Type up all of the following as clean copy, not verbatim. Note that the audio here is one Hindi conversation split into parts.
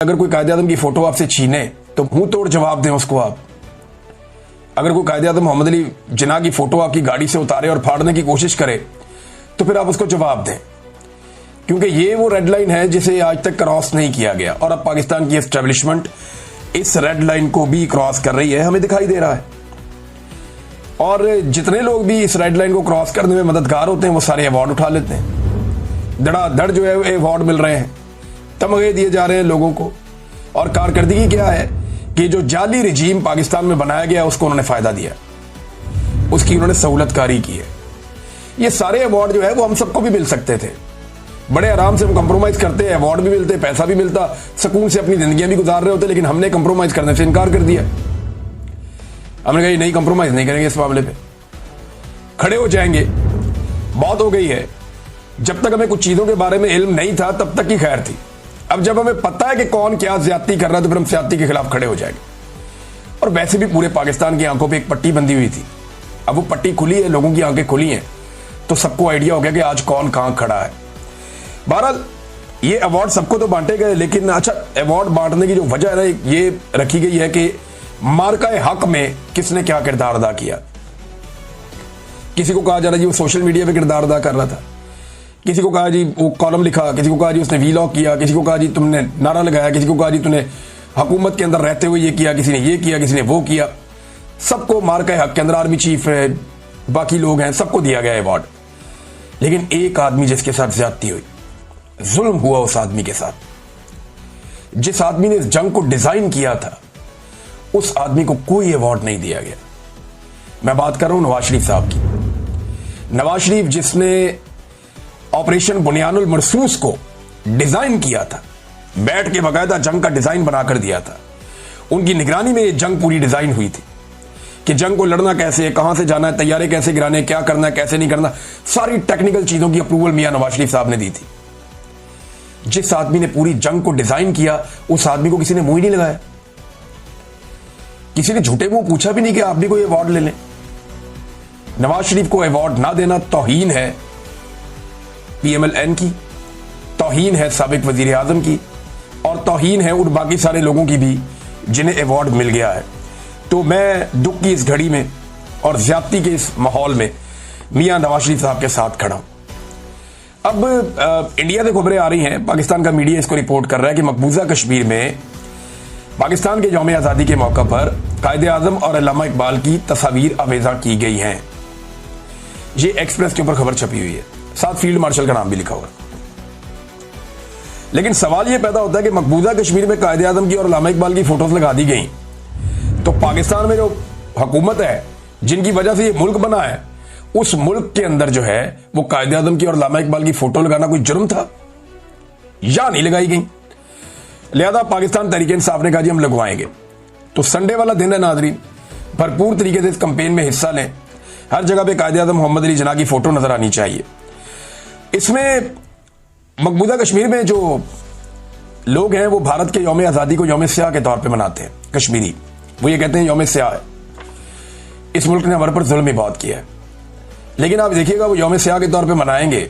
अगर कोई कायदे आज़म की फोटो आपसे छीने तो मुंह तोड़ जवाब दें उसको आप। अगर कोई कायदे आज़म मोहम्मद अली जिन्ना की फोटो आपकी गाड़ी से उतारे और फाड़ने की कोशिश करे तो फिर आप उसको जवाब दें, क्योंकि ये वो रेड लाइन है जिसे आज तक क्रॉस नहीं किया गया और अब पाकिस्तान की एस्टेब्लिशमेंट इस रेड लाइन को भी क्रॉस कर रही है, हमें दिखाई दे रहा है। और जितने लोग भी इस रेड लाइन को क्रॉस करने में मददगार होते हैं वो सारे अवार्ड उठा लेते हैं, धड़ाधड़ जो है अवार्ड मिल रहे हैं, तमगे दिए जा रहे हैं लोगों को। और कारकर्दगी क्या है कि जो जाली रिजीम पाकिस्तान में बनाया गया उसको उन्होंने फायदा दिया, उसकी उन्होंने सहूलतकारी की है। ये सारे अवार्ड जो है वो हम सबको भी मिल सकते थे, बड़े आराम से हम कंप्रोमाइज करते, अवार्ड भी मिलते, पैसा भी मिलता, सुकून से अपनी जिंदगियां भी गुजार रहे होते, लेकिन हमने कंप्रोमाइज करने से इनकार कर दिया। हमने कहा नहीं, कंप्रोमाइज नहीं करेंगे इस मामले पे, खड़े हो जाएंगे, बहुत हो गई है। जब तक हमें कुछ चीजों के बारे में इल्म नहीं था तब तक की खैर थी, अब जब हमें पता है कि कौन क्या ज्यादती कर रहा है तो फिर हम ज्यादती के खिलाफ खड़े हो जाएंगे। और वैसे भी पूरे पाकिस्तान की आंखों पे एक पट्टी बंधी हुई थी, अब वो पट्टी खुली है, लोगों की आंखें खुली हैं, तो सबको आइडिया हो गया कि आज कौन कहां खड़ा है। बहरहाल ये अवार्ड सबको तो बांटे गए, लेकिन अच्छा अवार्ड बांटने की जो वजह है ना ये रखी गई है कि मार्का हक में किसने क्या किरदार अदा किया। किसी को कहा जा रहा है जी वो सोशल मीडिया पे किरदार अदा कर रहा था, किसी को कहा जी वो कॉलम लिखा, किसी को कहा जी उसने वीलॉग किया, किसी को कहा जी तुमने नारा लगाया, किसी को कहा जी तुमने हुकूमत के अंदर रहते हुए ये किया, किसी ने ये किया, किसी ने वो किया। सबको मार्का हक के अंदर आर्मी चीफ है, बाकी लोग हैं, सबको दिया गया अवार्ड। लेकिन एक आदमी जिसके साथ ज्यादती हुई, जुल्म हुआ उस आदमी के साथ, जिस आदमी ने इस जंग को डिजाइन किया था, उस आदमी को कोई अवार्ड नहीं दिया गया। मैं बात कर रहा हूं नवाज शरीफ साहब की। नवाज शरीफ जिसने ऑपरेशन बुनियानुल मरसूस को डिजाइन किया था, बैठ के बकायदा जंग का डिजाइन बनाकर दिया था, उनकी निगरानी में यह जंग पूरी डिजाइन हुई थी कि जंग को लड़ना कैसे है, कहां से जाना है, तैयारे कैसे गिराने, क्या करना है, कैसे नहीं करना, सारी टेक्निकल चीजों की अप्रूवल मियां नवाज शरीफ साहब ने दी थी। जिस आदमी ने पूरी जंग को डिजाइन किया उस आदमी को किसी ने मुंह ही नहीं लगाया, किसी ने झूठे मुंह पूछा भी नहीं कि आप भी कोई अवार्ड ले लें। नवाज शरीफ को अवार्ड ना देना तौहीन है PMLN की, तौहीन है साबिक वजीर आजम की, और तौहीन है उन बाकी सारे लोगों की भी जिन्हें अवार्ड मिल गया है। तो मैं दुख की इस घड़ी में और ज्यादती के इस माहौल में मियां नवाज शरीफ साहब के साथ खड़ा हूं। अब इंडिया से खबरें आ रही हैं, पाकिस्तान का मीडिया इसको रिपोर्ट कर रहा है कि मकबूजा कश्मीर में पाकिस्तान के यौम आज़ादी के मौका पर कायदे आज़म और अल्लामा इकबाल की तस्वीर आवेजा की गई हैं। ये एक्सप्रेस के ऊपर खबर छपी हुई है, साथ फील्ड मार्शल का नाम भी लिखा हुआ। लेकिन सवाल यह पैदा होता है कि मकबूजा कश्मीर में कायदे आज़म की और अल्लामा इकबाल की फोटोज लगा दी गई, तो पाकिस्तान में जो हुकूमत है जिनकी वजह से ये मुल्क बना है, उस मुल्क के अंदर जो है वो कायदे आज़म की और अल्लामा इकबाल की फोटो लगाना कोई जुर्म था या नहीं लगाई गई। लिहाजा पाकिस्तान तहरीक इंसाफ ने कहा जी हम लगवाएंगे। तो संडे वाला दिन है नाजरीन, भरपूर तरीके से इस कैंपेन में हिस्सा लें, हर जगह पे कायदे आज़म मोहम्मद अली जिन्ना की फोटो नजर आनी चाहिए। इसमें मकबूजा कश्मीर में जो लोग हैं वो भारत के यौम आज़ादी को यौम स्याह के तौर पे मनाते हैं। कश्मीरी वो ये कहते हैं यौम स्याह है, इस मुल्क ने हमारे पर जुल्म ही बहुत किया है। लेकिन आप देखिएगा वो यौम स्याह के तौर पे मनाएंगे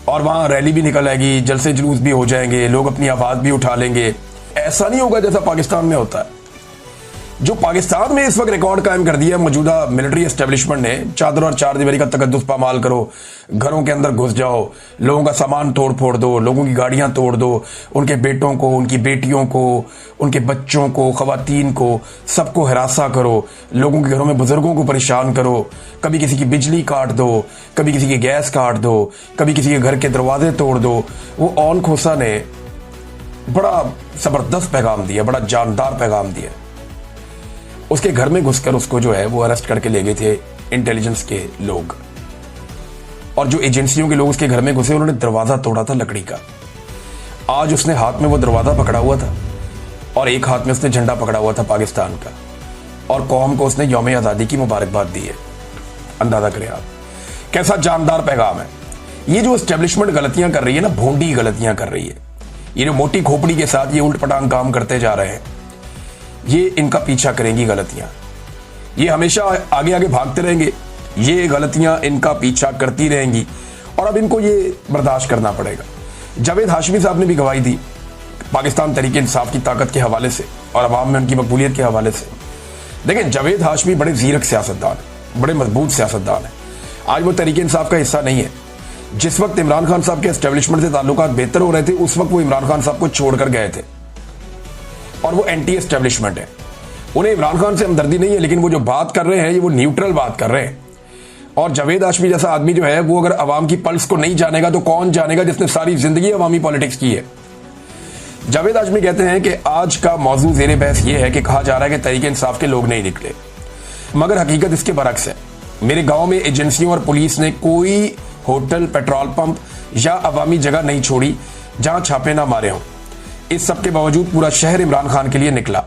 और वहां रैली भी निकल आएगी, जलसे जुलूस भी हो जाएंगे, लोग अपनी आवाज भी उठा लेंगे। ऐसा नहीं होगा जैसा पाकिस्तान में होता है। जो पाकिस्तान में इस वक्त रिकॉर्ड कायम कर दिया मौजूदा मिलिट्री एस्टेब्लिशमेंट ने, चादर और चार दीवारी का तकद्दुस पामाल करो, घरों के अंदर घुस जाओ, लोगों का सामान तोड़ फोड़ दो, लोगों की गाड़ियां तोड़ दो, उनके बेटों को, उनकी बेटियों को, उनके बच्चों को, खवातीन को, सबको हिरासा करो, लोगों के घरों में बुजुर्गों को परेशान करो, कभी किसी की बिजली काट दो, कभी किसी की गैस काट दो, कभी किसी के घर के दरवाजे तोड़ दो। वो ऑन खोसा ने बड़ा जबरदस्त पैगाम दिया, बड़ा जानदार पैगाम दिया। उसके घर में घुसकर उसको जो है वो अरेस्ट करके ले गए थे इंटेलिजेंस के लोग, और जो एजेंसियों के लोग उसके घर में घुसे उन्होंने दरवाजा तोड़ा था लकड़ी का। आज उसने हाथ में वो दरवाजा पकड़ा हुआ था और एक हाथ में उसने झंडा पकड़ा हुआ था पाकिस्तान का, और कौम को उसने यौम आज़ादी की मुबारकबाद दी है। अंदाजा करें आप कैसा जानदार पैगाम है। ये जो एस्टेब्लिशमेंट गलतियां कर रही है ना, भोंडी गलतियां कर रही है, ये जो मोटी खोपड़ी के साथ ये उल्ट पटांग काम करते जा रहे हैं, ये इनका पीछा करेंगी गलतियां, ये हमेशा आगे आगे भागते रहेंगे, ये गलतियां इनका पीछा करती रहेंगी और अब इनको ये बर्दाश्त करना पड़ेगा। जावेद हाशमी साहब ने भी गवाही दी पाकिस्तान तरीके इंसाफ की ताकत के हवाले से और अवाम में उनकी मकबूलियत के हवाले से। देखें, जावेद हाशमी बड़े जीरक सियासतदान है, बड़े मजबूत सियासतदान है। आज वो तरीके इंसाफ का हिस्सा नहीं है। जिस वक्त इमरान खान साहब के एस्टेब्लिशमेंट से ताल्लुकात बेहतर हो रहे थे, उस वक्त वो इमरान खान साहब को छोड़कर गए थे और वो एंटी एस्टेब्लिशमेंट है। उन्हें इमरान खान से हमदर्दी नहीं है, लेकिन वो जो बात कर रहे हैं ये वो न्यूट्रल बात कर रहे हैं। और जावेद हाशमी जैसा आदमी जो है वो अगर अवाम की पल्स को नहीं जानेगा तो कौन जानेगा, जिसने सारी जिंदगी अवामी पॉलिटिक्स की है। जावेद हाशमी कहते हैं कि आज का मौजू ज़ेरे बहस ये है कि कहा जा रहा है कि तरीके इंसाफ के लोग नहीं निकले, मगर हकीकत इसके बरक्स है। मेरे गांव में एजेंसियों और पुलिस ने कोई होटल, पेट्रोल पंप या अवामी जगह नहीं छोड़ी जहां छापे ना मारे हों। इस सब के बावजूद पूरा शहर इमरान खान के लिए निकला।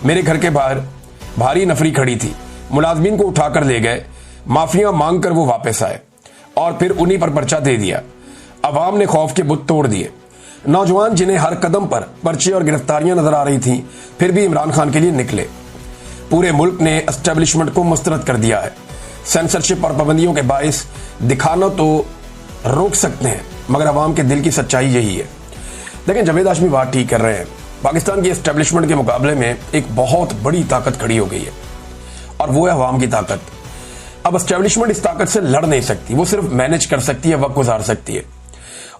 मेरे घर के बाहर भारी नफरी खड़ी थी, मुलाजमीन को उठाकर ले गए, माफिया मांग कर वो वापस आए और फिर उन्हीं पर पर्चा दे दिया। अवाम ने खौफ के बुत तोड़ दिए। नौजवान जिन्हें हर कदम पर पर्चे और गिरफ्तारियां नजर आ रही थी, फिर भी इमरान खान के लिए निकले। पूरे मुल्क ने एस्टेब्लिशमेंट को मुस्तरद कर दिया है। सेंसरशिप और पाबंदियों के बायस दिखाना तो रोक सकते हैं, मगर अवाम के दिल की सच्चाई यही है। लेकिन जावेद हाशमी बात ठीक कर रहे हैं। पाकिस्तान की एस्टेब्लिशमेंट के मुकाबले में एक बहुत बड़ी ताकत खड़ी हो गई है और वो है अवाम की ताकत। अब एस्टेब्लिशमेंट इस ताकत से लड़ नहीं सकती, वो सिर्फ मैनेज कर सकती है, वक्त गुजार सकती है,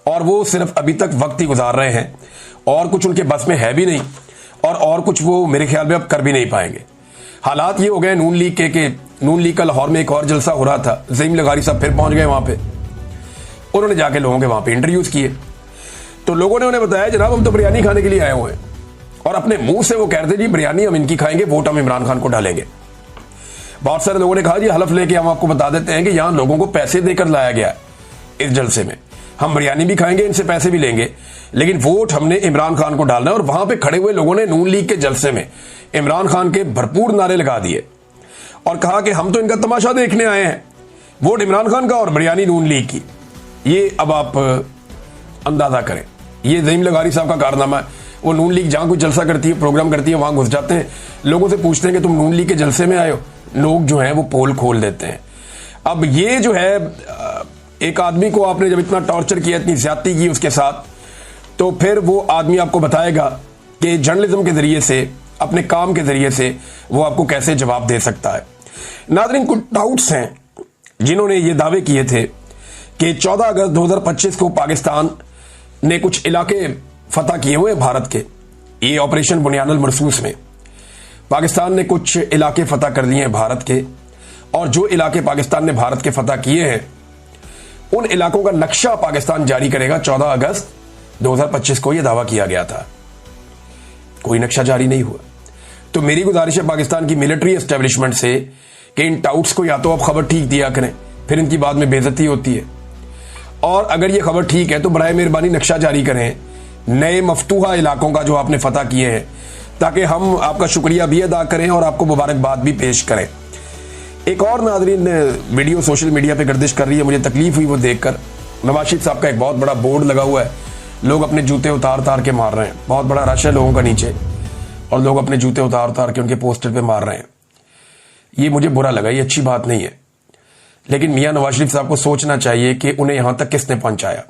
और वो सिर्फ अभी तक वक्त ही गुजार रहे हैं और कुछ उनके बस में है भी नहीं और कुछ वो मेरे ख्याल में अब कर भी नहीं पाएंगे। हालात ये हो गए नून लीग के कि नून लीग का लाहौर में एक और जलसा हो रहा था, ज़हीम लगारी साहब फिर पहुंच गए वहां पे। उन्होंने जाके लोगों के वहां पे इंटरव्यूज किए तो लोगों ने उन्हें बताया जनाब हम तो बिरयानी खाने के लिए आए हुए हैं, और अपने मुंह से वो कहते जी बिरयानी हम इनकी खाएंगे, वोट हम इमरान खान को डालेंगे। बहुत सारे लोगों ने कहा जी हलफ लेके हम आपको बता देते हैं कि यहां लोगों को पैसे देकर लाया गया इस जलसे में, हम बिरयानी भी खाएंगे, इनसे पैसे भी लेंगे, लेकिन वोट हमने इमरान खान को डालना है। और वहां पे खड़े हुए लोगों ने नून लीग के जलसे में इमरान खान के भरपूर नारे लगा दिए और कहा कि हम तो इनका तमाशा देखने आए हैं, वोट इमरान खान का और बिरयानी नून लीग की। ये अब आप अंदाजा करें, ये ज़हीम लगारी साहब का कारनामा है। वो नून लीग जहां कोई जलसा करती है, प्रोग्राम करती है, वहां घुस जाते हैं, लोगों से पूछते हैं कि तुम नून लीग के जलसे में आए हो, लोग जो है वो पोल खोल देते हैं। अब ये जो है एक आदमी को आपने जब इतना टॉर्चर किया, इतनी ज्यादती की उसके साथ, तो फिर वो आदमी आपको बताएगा कि जर्नलिज्म के जरिए से, अपने काम के जरिए से वो आपको कैसे जवाब दे सकता है। नाज़रीन, कुछ डाउट्स हैं जिन्होंने ये दावे किए थे कि 14 अगस्त 2025 को पाकिस्तान ने कुछ इलाके फतह किए हुए भारत के, ये ऑपरेशन बुनियानुल मरसूस में पाकिस्तान ने कुछ इलाके फतह कर लिए हैं भारत के, और जो इलाके पाकिस्तान ने भारत के फतह किए हैं उन इलाकों का नक्शा पाकिस्तान जारी करेगा 14 अगस्त 2025 को यह दावा किया गया था। कोई नक्शा जारी नहीं हुआ। तो मेरी गुजारिश है पाकिस्तान की मिलिट्री एस्टेब्लिशमेंट से कि इन टाउट्स को या तो आप खबर ठीक दिया करें, फिर इनकी बाद में बेइज्जती होती है, और अगर ये खबर ठीक है तो बराए मेहरबानी नक्शा जारी करें नए मफतूहा इलाकों का जो आपने फतह किए हैं, ताकि हम आपका शुक्रिया भी अदा करें और आपको मुबारकबाद भी पेश करें। एक और नाज़रीन वीडियो सोशल मीडिया पे गर्दिश कर रही है, मुझे तकलीफ हुई वो देखकर। नवाज शरीफ साहब का एक बहुत बड़ा बोर्ड लगा हुआ है, लोग अपने जूते उतार उतार के मार रहे हैं, बहुत बड़ा रश है लोगों का नीचे, और लोग अपने जूते उतार उतार के उनके पोस्टर पे मार रहे हैं। ये मुझे बुरा लगा, ये अच्छी बात नहीं है। लेकिन मियां नवाज शरीफ साहब को सोचना चाहिए कि उन्हें यहां तक किसने पहुंचाया।